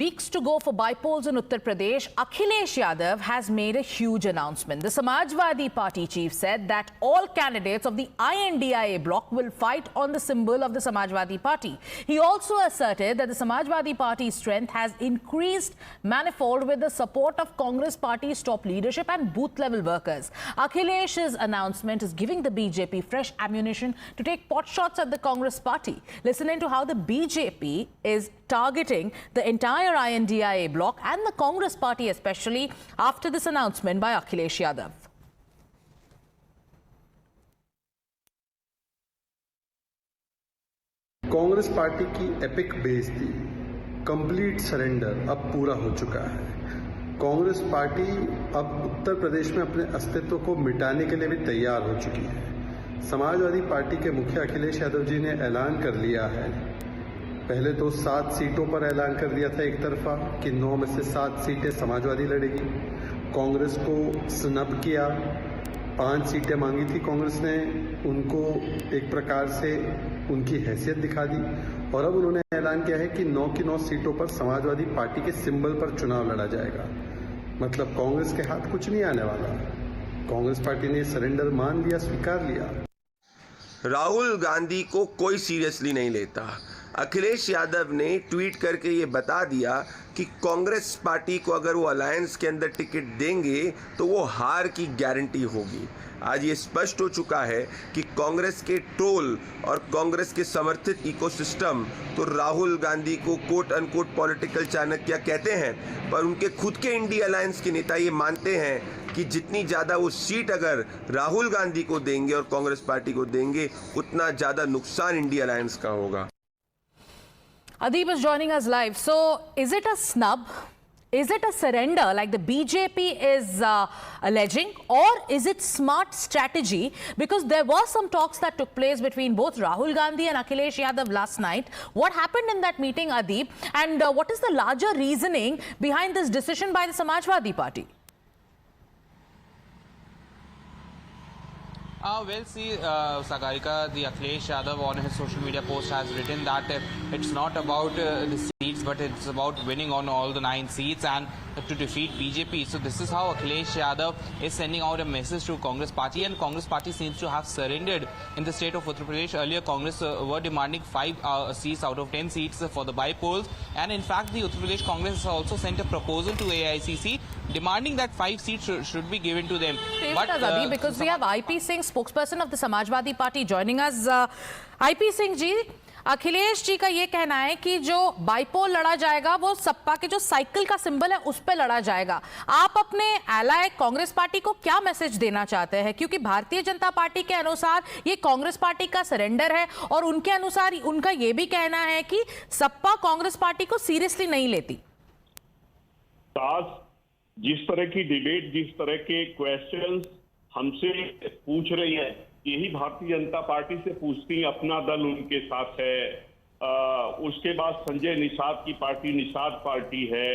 Weeks to go for bypolls in Uttar Pradesh, Akhilesh Yadav has made a huge announcement. The Samajwadi Party chief said that all candidates of the INDIA bloc will fight on the symbol of the Samajwadi Party. He also asserted that the Samajwadi Party's strength has increased manifold with the support of Congress Party's top leadership and booth-level workers. Akhilesh's announcement is giving the BJP fresh ammunition to take potshots at the Congress Party. Listen into how the BJP is targeting the entire INDIA bloc and the Congress Party especially after this announcement by Akhilesh Yadav. Congress party की epic बेइज्जती, complete surrender अब पूरा हो चुका है। Congress party अब उत्तर प्रदेश में अपने अस्तित्व को मिटाने के लिए भी तैयार हो चुकी है। समाजवादी पार्टी के मुखिया अखिलेश यादव जी ने ऐलान कर लिया है, पहले तो 7 सीटों पर ऐलान कर दिया था एक तरफा कि 9 में से 7 सीटें समाजवादी लड़ेगी। कांग्रेस को स्नब किया, 5 सीटें मांगी थी कांग्रेस ने, उनको एक प्रकार से उनकी हैसियत दिखा दी और अब उन्होंने ऐलान किया है कि 9 की 9 सीटों पर समाजवादी पार्टी के सिंबल पर चुनाव लड़ा जाएगा। मतलब कांग्रेस के हाथ कुछ नहीं आने वाला। कांग्रेस पार्टी ने सरेंडर मान लिया, स्वीकार लिया। राहुल गांधी को कोई सीरियसली नहीं लेता। अखिलेश यादव ने ट्वीट करके ये बता दिया कि कांग्रेस पार्टी को अगर वो अलायंस के अंदर टिकट देंगे तो वो हार की गारंटी होगी। आज ये स्पष्ट हो चुका है कि कांग्रेस के ट्रोल और कांग्रेस के समर्थित इकोसिस्टम तो राहुल गांधी को कोट अनकोट पॉलिटिकल चाणक्य कहते हैं, पर उनके खुद के इंडिया अलायंस के नेता ये मानते हैं कि जितनी ज़्यादा वो सीट अगर राहुल गांधी को देंगे और कांग्रेस पार्टी को देंगे, उतना ज़्यादा नुकसान इंडिया अलायंस का होगा। Adeep is joining us live. So, is it a snub? Is it a surrender like the BJP is alleging, or is it smart strategy? Because there were some talks that took place between both Rahul Gandhi and Akhilesh Yadav last night. What happened in that meeting, Adeep? And what is the larger reasoning behind this decision by the Samajwadi Party? Well, see, Sagarika, the Akhilesh Yadav on his social media post has written that it's not about the seats, but it's about winning on all the 9 seats and to defeat BJP. So this is how Akhilesh Yadav is sending out a message to Congress Party, and Congress Party seems to have surrendered in the state of Uttar Pradesh. Earlier, Congress were demanding 5 seats out of 10 seats for the bypolls, and in fact, the Uttar Pradesh Congress has also sent a proposal to AICC demanding that 5 seats should be given to them. But because we have IP Singh, spokesperson of the Samajwadi Party, joining us. IP Singh ji, Akhilesh ji का ये कहना है कि जो bipole लड़ा जाएगा वो सपा के जो साइकिल का सिंबल है उस पे लड़ा जाएगा। आप अपने एलाय कांग्रेस पार्टी को क्या मैसेज देना चाहते हैं? क्योंकि भारतीय जनता पार्टी के अनुसार ये कांग्रेस पार्टी का सरेंडर है और उनके अनुसार उनका ये भी कहना है कि सपा कांग्रेस पार्टी को सीरियसली नहीं लेती। जिस तरह की डिबेट, जिस तरह के क्वेश्चंस हमसे पूछ रही है, यही भारतीय जनता पार्टी से पूछती, अपना दल उनके साथ है। उसके बाद संजय निषाद की पार्टी निषाद पार्टी है,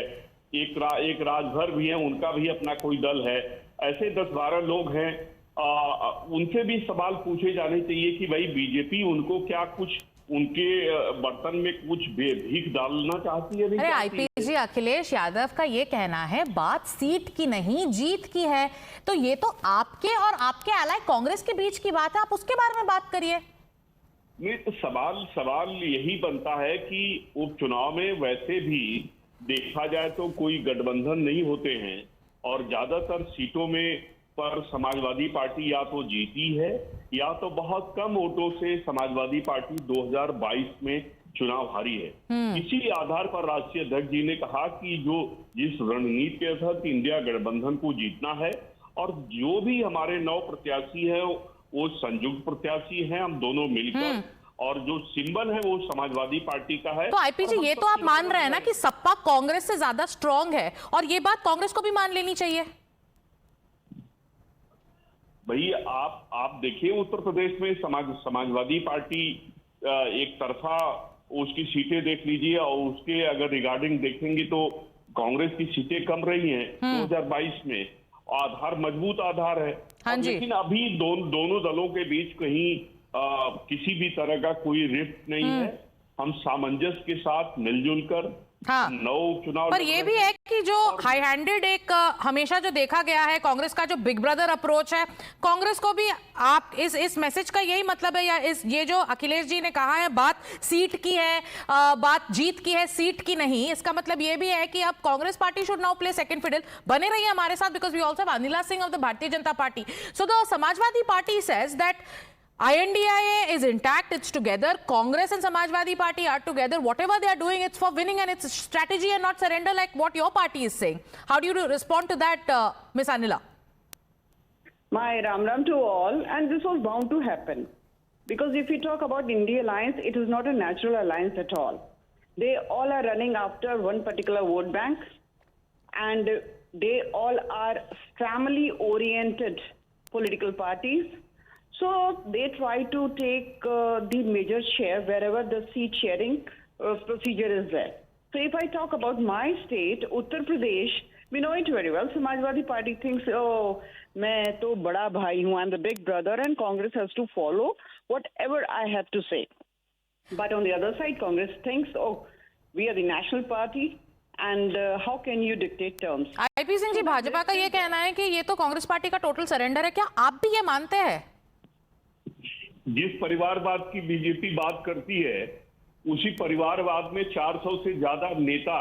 एक राजभर भी है, उनका भी अपना कोई दल है। ऐसे 10-12 लोग हैं। उनसे भी सवाल पूछे जाने चाहिए कि भाई बीजेपी उनको क्या कुछ उनके बर्तन में कुछ भीख डालना चाहती है? अरे आईपी जी, अखिलेश यादव का ये कहना है बात सीट की नहीं जीत की है, तो ये तो आपके और आपके एलाय कांग्रेस के बीच की बात है, आप उसके बारे में बात करिए। नहीं तो सवाल यही बनता है कि उपचुनाव में वैसे भी देखा जाए तो कोई गठबंधन नहीं होते हैं और ज्यादातर सीटों में पर समाजवादी पार्टी या तो जीती है या तो बहुत कम वोटों से समाजवादी पार्टी 2022 में चुनाव हारी है। इसी आधार पर राष्ट्रीय अध्यक्ष जी ने कहा कि जिस रणनीति के तहत इंडिया गठबंधन को जीतना है और जो भी हमारे 9 प्रत्याशी है वो संयुक्त प्रत्याशी हैं, हम दोनों मिलकर, और जो सिंबल है वो समाजवादी पार्टी का है। तो आईपी जी, ये तो आप मान रहे हैं ना कि सपा कांग्रेस से ज्यादा स्ट्रांग है, और ये बात कांग्रेस को भी मान लेनी चाहिए। भाई आप देखिए, उत्तर प्रदेश में समाजवादी पार्टी एक तरफा उसकी सीटें देख लीजिए और उसके अगर रिगार्डिंग देखेंगे तो कांग्रेस की सीटें कम रही हैं 2022 में। आधार मजबूत आधार है। हाँ जी। लेकिन अभी दोनों दलों के बीच कहीं किसी भी तरह का कोई रिफ्ट नहीं है। हम सामंजस्य के साथ मिलजुल कर हाँ, 9 उपचुनाव पर लड़ ये रहे भी हैं। है कि जो हाई हैंडेड एक हमेशा जो देखा गया है कांग्रेस का जो बिग ब्रदर अप्रोच है, कांग्रेस को भी आप इस मैसेज का यही मतलब है, या ये जो अखिलेश जी ने कहा है बात सीट की है, बात जीत की है, सीट की नहीं, इसका मतलब ये भी है कि अब Congress Party should now play second fiddle. बने रहिए हमारे साथ because we also have Anila Singh of the Bharatiya Janata Party. So the Samajwadi Party says that INDIA is intact, it's together. Congress and Samajwadi Party are together. Whatever they are doing, it's for winning and it's strategy and not surrender like what your party is saying. How do you respond to that, Ms. Anila? My Ram to all, and this was bound to happen. Because if we talk about India Alliance, it is not a natural alliance at all. They all are running after one particular vote bank, and they all are family-oriented political parties. So they try to take the major share wherever the seat sharing procedure is there. So if I talk about my state, Uttar Pradesh, we know it very well. Samajwadi Party thinks, oh, मैं तो बड़ा भाई हूँ, I'm the big brother, and Congress has to follow whatever I have to say. But on the other side, Congress thinks, oh, we are the national party, and how can you dictate terms? IP Singh ji, Bhajpa का ये कहना है कि ये तो Congress party का total surrender है, क्या आप भी ये मानते हैं? जिस परिवारवाद की बीजेपी बात करती है, उसी परिवारवाद में 400 से ज्यादा नेता,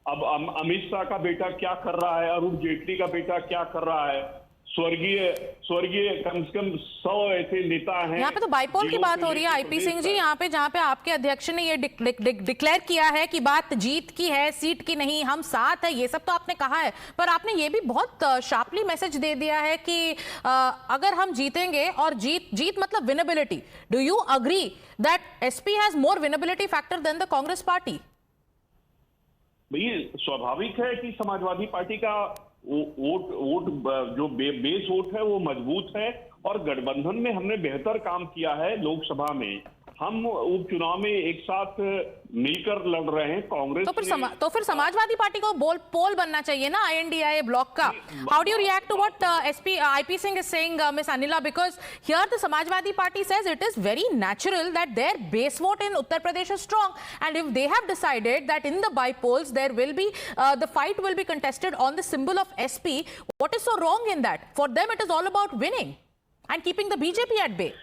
अब अमित शाह का बेटा क्या कर रहा है, अरुण जेटली का बेटा क्या कर रहा है, स्वर्गीय कम से कम 100 ऐसे नेता हैं। यहाँ पे तो बाइपोल की बात हो रही है IP सिंह जी, यहाँ पे जहाँ पे आपके अध्यक्ष ने ये डिक्लेयर किया है कि बात जीत की है, सीट की नहीं, हम साथ है, ये सब तो आपने कहा है, पर आपने ये भी बहुत शार्पली मैसेज दे दिया है कि अगर हम जीतेंगे, और जीत मतलब winnability, do you agree that SP has more winnability factor than the Congress Party? भाई स्वाभाविक है कि समाजवादी पार्टी का वोट जो बेस वोट है वो मजबूत है, और गठबंधन में हमने बेहतर काम किया है। लोकसभा में हम उपचुनाव में एक साथ मिलकर लड़ रहे हैं। कांग्रेस तो फिर समाजवादी पार्टी को पोल बनना चाहिए ना INDIA ब्लॉक का। How do you react to what IP Singh is saying, Miss Anila, because here the Samajwadi Party says it is very natural that their base vote in Uttar Pradesh is strong, and if they have decided that in the by-polls there will be the fight will be contested on the symbol of SP, what is so wrong in that? For them it is all about winning and keeping the BJP at bay.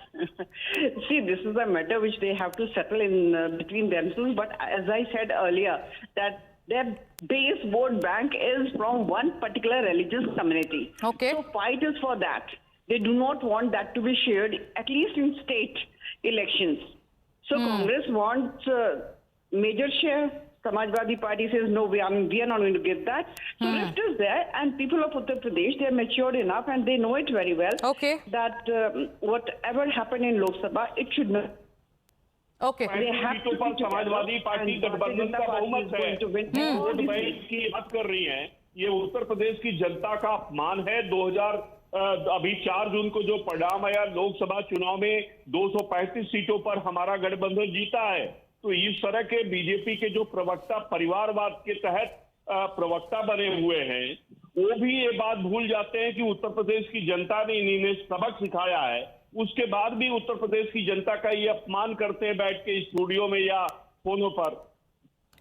See, this is a matter which they have to settle in between themselves. But as I said earlier, that their base vote bank is from one particular religious community. Okay. So fight is for that. They do not want that to be shared, at least in state elections. So Congress wants major share. Samajwadi Party says, no, we are not going to give that. So rift is there, and people of Uttar Pradesh, they are matured enough and they know it very well. Okay. That whatever happened in Lok Sabha, it should not. Okay. सीटों पर Samajwadi party गठबंधन का बहुमत है। Vote bank की बात कर रही हैं, ये उत्तर प्रदेश की जनता का अपमान है। अभी 4 जून को जो परिणाम आया लोकसभा चुनाव में 235 सीटों पर हमारा गठबंधन जीता है। तो इस तरह के बीजेपी के जो प्रवक्ता परिवारवाद के तहत प्रवक्ता बने हुए हैं, वो भी ये बात भूल जाते हैं कि उत्तर प्रदेश की जनता ने इन्हें सबक सिखाया है। उसके बाद भी उत्तर प्रदेश की जनता का ये अपमान करते हैं बैठ के स्टूडियो में या फोनों पर।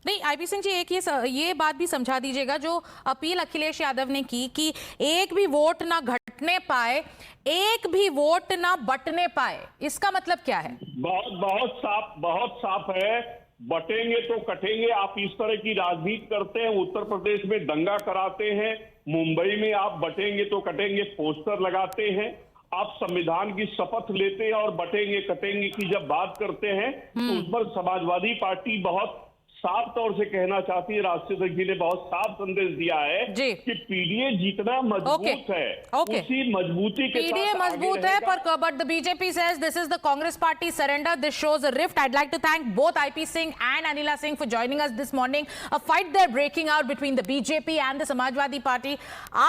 नहीं, IP सिंह जी, एक ये बात भी समझा दीजिएगा, जो अपील अखिलेश यादव ने की कि एक भी वोट ना घटने पाए, एक भी वोट ना बटने पाए, इसका मतलब क्या है? बहुत साफ है। बटेंगे तो कटेंगे। आप इस तरह की राजनीति करते हैं, उत्तर प्रदेश में दंगा कराते हैं, मुंबई में आप बटेंगे तो कटेंगे पोस्टर लगाते हैं, आप संविधान की शपथ लेते हैं और बटेंगे कटेंगे की जब बात करते हैं तो उस पर समाजवादी पार्टी बहुत साफ तौर से कहना चाहती है। राष्ट्रीय जी ने बहुत साफ संदेश दिया है कि पीडीए जितना मजबूत है, उसी मजबूती के पीडीए मजबूत है, पर but the BJP says this is the Congress party surrender. This shows a rift. I'd like to thank both IP Singh and Anila Singh for joining us this morning. A fight there breaking out between the BJP and the Samajwadi Party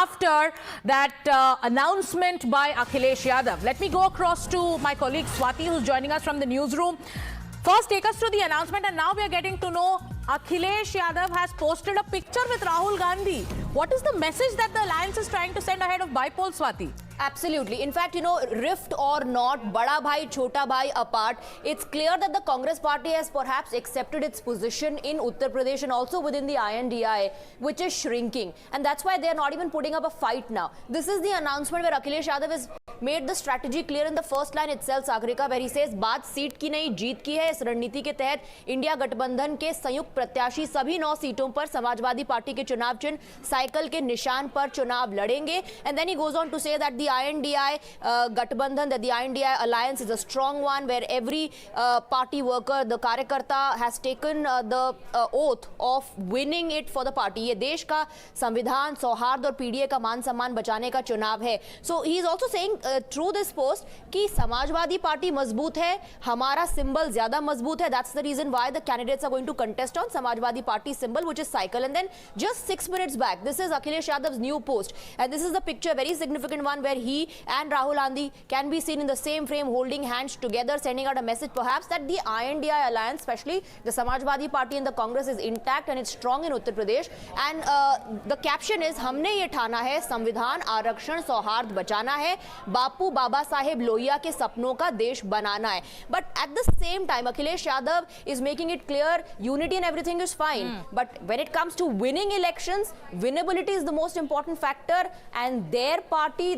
after that announcement by Akhilesh Yadav. Let me go across to my colleague Swati, who's joining us from the newsroom. First, take us to the announcement, and now we are getting to know Akhilesh Yadav has posted a picture with Rahul Gandhi. What is the message that the alliance is trying to send ahead of Bipol, Swati? Absolutely. In fact, rift or not, bada bhai, chota bhai apart, it's clear that the Congress party has perhaps accepted its position in Uttar Pradesh and also within the INDI, which is shrinking. And that's why they're not even putting up a fight now. This is the announcement where Akhilesh Yadav has made the strategy clear in the first line itself, Sagarika, where he says, बात seat की नहीं, जीत की है. इस रणनीति के तहत India गठबंधन के संयुक्त प्रत्याशी सभी 9 सीटों पर समाजवादी पार्टी के चुनाव चिन्ह साइकिल के निशान पर चुनाव लड़ेंगे. And then he goes on to say that the INDI Gathbandhan, that the INDI alliance is a strong one where every party worker, the Karyakarta, has taken the oath of winning it for the party. ये देश का संविधान, सौहार्द और PDA का मान सम्मान बचाने का चुनाव है. So he is also saying through this post कि समाजवादी पार्टी मजबूत है, हमारा सिंबल ज्यादा मजबूत है. That's the reason why the candidates are going to contest on Samajwadi party symbol, which is cycle. And then just 6 minutes back, this is Akhilesh Yadav's new post, and this is the picture, very significant one, where he and Rahul Gandhi can be seen in the same frame holding hands together, sending out a message perhaps that the INDI alliance, especially the Samajwadi party and the Congress, is intact and it's strong in Uttar Pradesh. And the caption is, हमने ये ठाना है, संविधान, आरक्षण, सौहार्द बचाना है, बापू बाबा साहेब लोहिया के सपनों का देश बनाना है. But at the same time, Akhilesh Yadav is making it clear unity and everything is fine. But when it comes to winning elections, winnability is the most important factor, and their party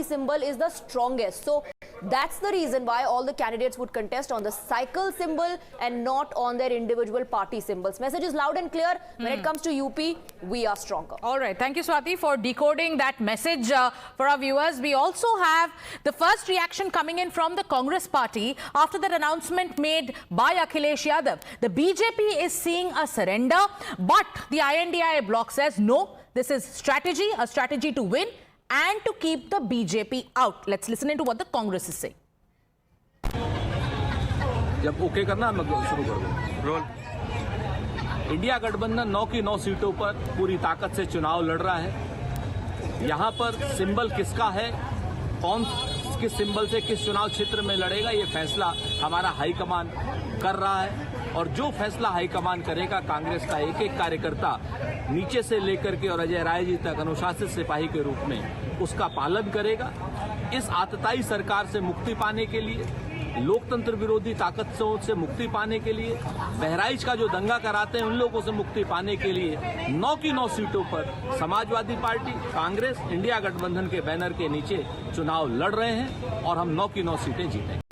symbol is the strongest. So that's the reason why all the candidates would contest on the cycle symbol and not on their individual party symbols. Message is loud and clear. When it comes to UP, we are stronger. All right. Thank you, Swati, for decoding that message for our viewers. We also have the first reaction coming in from the Congress party after that announcement made by Akhilesh Yadav. The BJP is seeing a surrender, but the INDI bloc says no, this is strategy, a strategy to win and to keep the BJP out. Let's listen into what the Congress is saying. जब okay करना मैं शुरू करूँ. Role. India गठबंधन 9 की 9 सीटों पर पूरी ताकत से चुनाव लड़ रहा है. यहाँ पर सिंबल किसका है, कौन किस सिंबल से किस चुनाव क्षेत्र में लड़ेगा, ये फैसला हमारा हाईकमान कर रहा है. और जो फैसला हाईकमान करेगा, कांग्रेस का एक एक कार्यकर्ता नीचे से लेकर के और अजय राय जी तक अनुशासित सिपाही के रूप में उसका पालन करेगा. इस आतताई सरकार से मुक्ति पाने के लिए, लोकतंत्र विरोधी ताकतों से मुक्ति पाने के लिए, बहराइच का जो दंगा कराते हैं उन लोगों से मुक्ति पाने के लिए 9 की 9 सीटों पर समाजवादी पार्टी, कांग्रेस, इंडिया गठबंधन के बैनर के नीचे चुनाव लड़ रहे हैं और हम 9 की 9 सीटें जीतेंगे.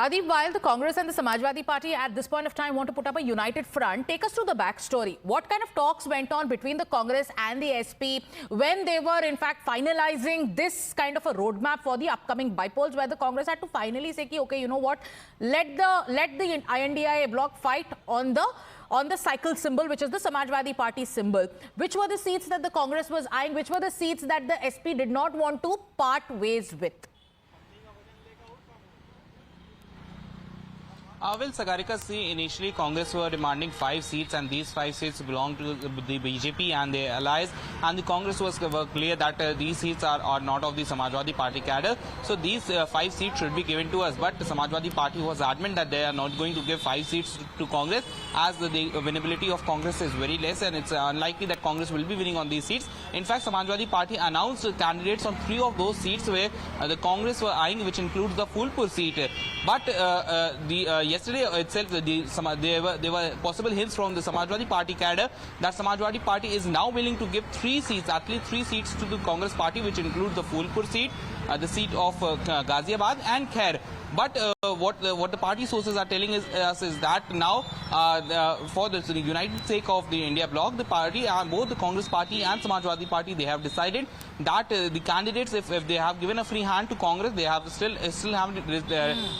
Adib, while the Congress and the Samajwadi Party at this point of time want to put up a united front, take us through the backstory. What kind of talks went on between the Congress and the SP when they were in fact finalizing this kind of a roadmap for the upcoming bipols, where the Congress had to finally say, okay, you know what, let the INDI bloc fight on the cycle symbol, which is the Samajwadi Party symbol. Which were the seats that the Congress was eyeing? Which were the seats that the SP did not want to part ways with? Well, Sagarika, see, initially Congress were demanding 5 seats, and these 5 seats belong to the BJP and their allies, and the Congress was clear that these seats are not of the Samajwadi Party cadre, so these 5 seats should be given to us. But the Samajwadi Party was adamant that they are not going to give 5 seats to Congress, as the winnability of Congress is very less, and it's unlikely that Congress will be winning on these seats. In fact, Samajwadi Party announced candidates on 3 of those seats where the Congress were eyeing, which includes the Phulpur seat. But yesterday itself, there were possible hints from the Samajwadi Party cadre that Samajwadi Party is now willing to give 3 seats, at least 3 seats to the Congress Party, which includes the Phulpur seat, the seat of Ghaziabad and Khair. But what the party sources are telling us is that now, for the united sake of the India bloc, the party, both the Congress Party and Samajwadi Party, they have decided that the candidates, if they have given a free hand to Congress, they have still haven't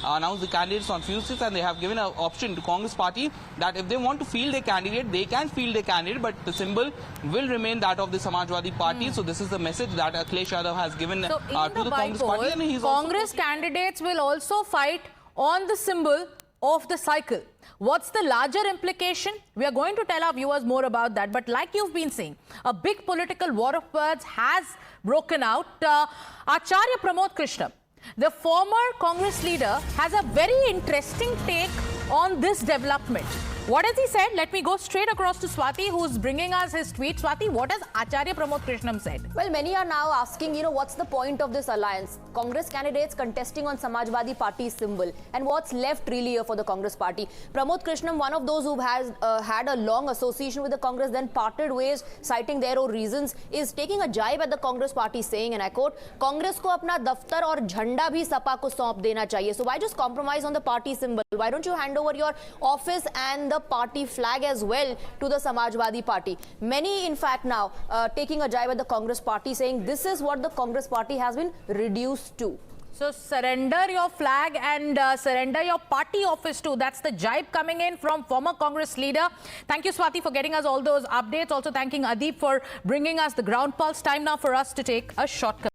announced the candidates on few seats, and they have given an option to Congress Party that if they want to field a candidate, they can field a candidate, but the symbol will remain that of the Samajwadi Party. So this is the message that Akhilesh Yadav has given to the Congress Party. And he's Congress candidates will also fight on the symbol of the cycle. What's the larger implication? We are going to tell our viewers more about that. But like you've been saying, a big political war of words has broken out. Acharya Pramod Krishna, The former Congress leader has a very interesting take on this development. What has he said? Let me go straight across to Swati, who's bringing us his tweet. Swati, what has Acharya Pramod Krishnam said? Well, many are now asking, what's the point of this alliance? Congress candidates contesting on Samajwadi Party's symbol. And what's left really here for the Congress Party? Pramod Krishnam, one of those who has had a long association with the Congress, then parted ways, citing their own reasons, is taking a jibe at the Congress Party, saying, and I quote, Congress ko apna daftar aur jhanda bhi Sapa ko saunp dena chahiye. So why just compromise on the party symbol? Why don't you hand over your office and the party flag as well to the Samajwadi Party? Many, in fact, now taking a jibe at the Congress Party, saying this is what the Congress Party has been reduced to. So surrender your flag and surrender your party office too. That's the jibe coming in from former Congress leader. Thank you, Swati, for getting us all those updates. Also thanking Adeep for bringing us the ground pulse. Time now for us to take a short